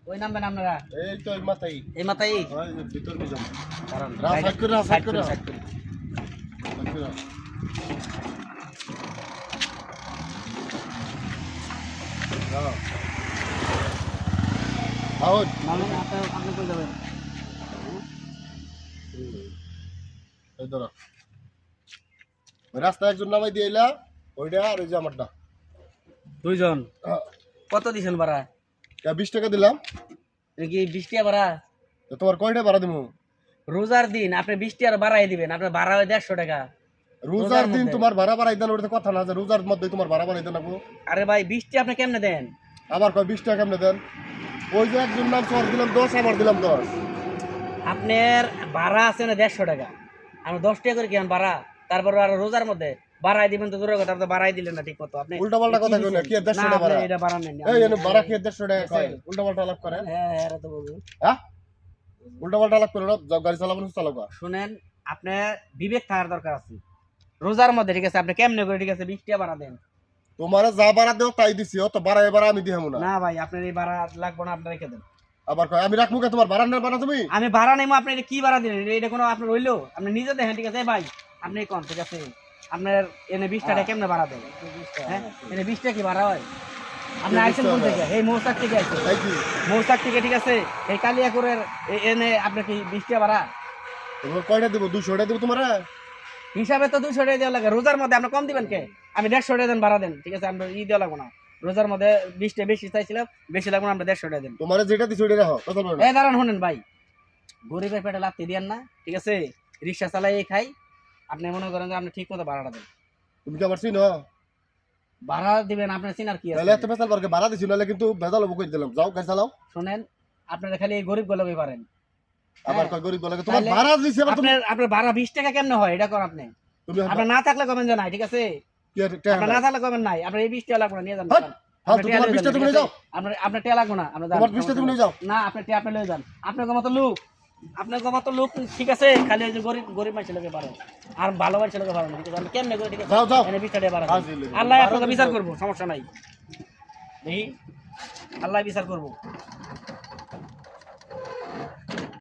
ওই নামবেন আপনারা এই তো এই মাথায় এই মাথায় ওই ভিতর কি যাবো কারণ সাইড করে সাইড করে আউট নামেন আপনি কই যাবেন এই ধরো ওই রাস্তায় একজন নামাই দিয়ে এলা ওইটা আর ওই যে আমারটা দুইজন কত দিছেন ভাড়া 20 টাকা দিলাম এটা কি 20 টাকা ভাড়া তো তোমার কয়টা ভাড়া দিমু রোজার দিন আপনি 20 টাকা বাড়াই দিবেন আপনার ভাড়া হয় 150 টাকা রোজার দিন তোমার ভাড়া বাড়াই দেন ওটা কথা না যে রোজার মধ্যে তোমার ভাড়া বাড়াই দেন না আরে ভাই 20 টাকা আপনি কেমনে দেন আবার কয় 20 টাকা কেমনে দেন ওই যে একজন নাম সর দিলাম 10 আবার দিলাম 10 আপনার ভাড়া আছে না 150 টাকা আমি 10 টাকা করে কেন ভাড়া তারপর আর রোজার মধ্যে বাড়াই দিবেন তো দূরের কথা আপনি বাড়াই দিলেন না ঠিক মতো আপনি উল্টা পাল্টা কথা কই না কি 150 টাকা ভাড়া এটা বাড়া নেন এই এনে ভাড়া কি 150 টাকা কয় উল্টা পাল্টা আলাপ করে হ্যাঁ এরা তো বলবো হ্যাঁ উল্টা পাল্টা আলাপ করে না গাড়ি চালাবো না চালাবো শুনেন আপনি বিবেক থাকার দরকার আছে রোজার মধ্যে ঠিক আছে আপনি কেমনে করে ঠিক আছে 20 টাকা ভাড়া দেন তোমারে যা ভাড়া দেও তাই দিছি অত ভাড়া এবার আমি দিহামু না না ভাই আপনার এই ভাড়া লাগবে না আপনি রেখে দেন আবার কয় আমি রাখমু কে তোমার ভাড়া না ভাড়া তুমি আমি ভাড়া নেবো আপনি এটা কি ভাড়া দিলেন এটা কোনো আপনার হইলো আপনি নিজে দেখেন ঠিক আছে ভাই আপনি কোন ঠিক আছে আপনার এনে 20 টাকা কেমনে ভাড়া দেন হ্যাঁ এনে 20 টাকা কি ভাড়া হয় আপনি আইছেন কোন থেকে এই মৌসাক থেকে আইছেন তাই কি মৌসাক থেকে ঠিক আছে এই কালিয়াকুরের এনে আপনি কি 20 টাকা ভাড়া তোমার কয়টা দেব 200 টাকা দেব তোমারে হিসাবে তো 200 টাকা দেওয়া লাগে রোজার মধ্যে আপনি কম দিবেন কে আমি 150 টাকা দেন ভাড়া দেন ঠিক আছে আমরা দেওয়া লাগবে না রোজার মধ্যে 20 টাকা বেশি চাইছিলাম বেশি লাগবে না আমরা 150 টাকা দেন তোমারে যেটা দিছি ওইটা রাখো কথা বলো এই দাঁড়ান শুনেন ভাই গরিবের পেটে লাথি দিয়েন না ঠিক আছে রিক্সা চালাই খাই আপনি মনে করেন যে আপনি ঠিক মতো ভাড়াটা দেন তুমি কি আবার চিনো ভাড়া দিবেন আপনার চিনার কি তাহলে আছে এত বেসাল বারকে ভাড়া দিছি নালে কিন্তু বেজাল হবো কই দিলাম যাও গাড়ি চালাও শুনেন আপনারা খালি এই গরিব গলবই পারেন আবার কয় গরিব বলে তোমার ভাড়া দিছি আবার তুমি আপনার ভাড়া 20 টাকা কেমনে হয় এটা কোন আপনি তুমি আপনার না থাকলে কমেন যে নাই ঠিক আছে কি টাকা আপনার না থাকলে কমেন নাই আপনার এই 20 টাকা লাগবে না নিয়ে যান হ্যাঁ তোমার 20 টাকা তুমি নিয়ে যাও আপনার টাকা লাগবে না আমরা তোমার 20 টাকা তুমি নিয়ে যাও না আপনার টাকা আপনি লয়ে যান আপনার মতো লোক ঠিক আছে খালি ওই যে গরিব মানুষের লোকে পারে আর ভালো মানুষের লোকে পারে না ঠিক আছে আমি কেমনে করে ঠিক আছে যাও যাও এনে 20 টাকা বাড়া আল্লাহ আপনাকে বিচার করবো সমস্যা নাই দেখি আল্লাহ বিচার করবো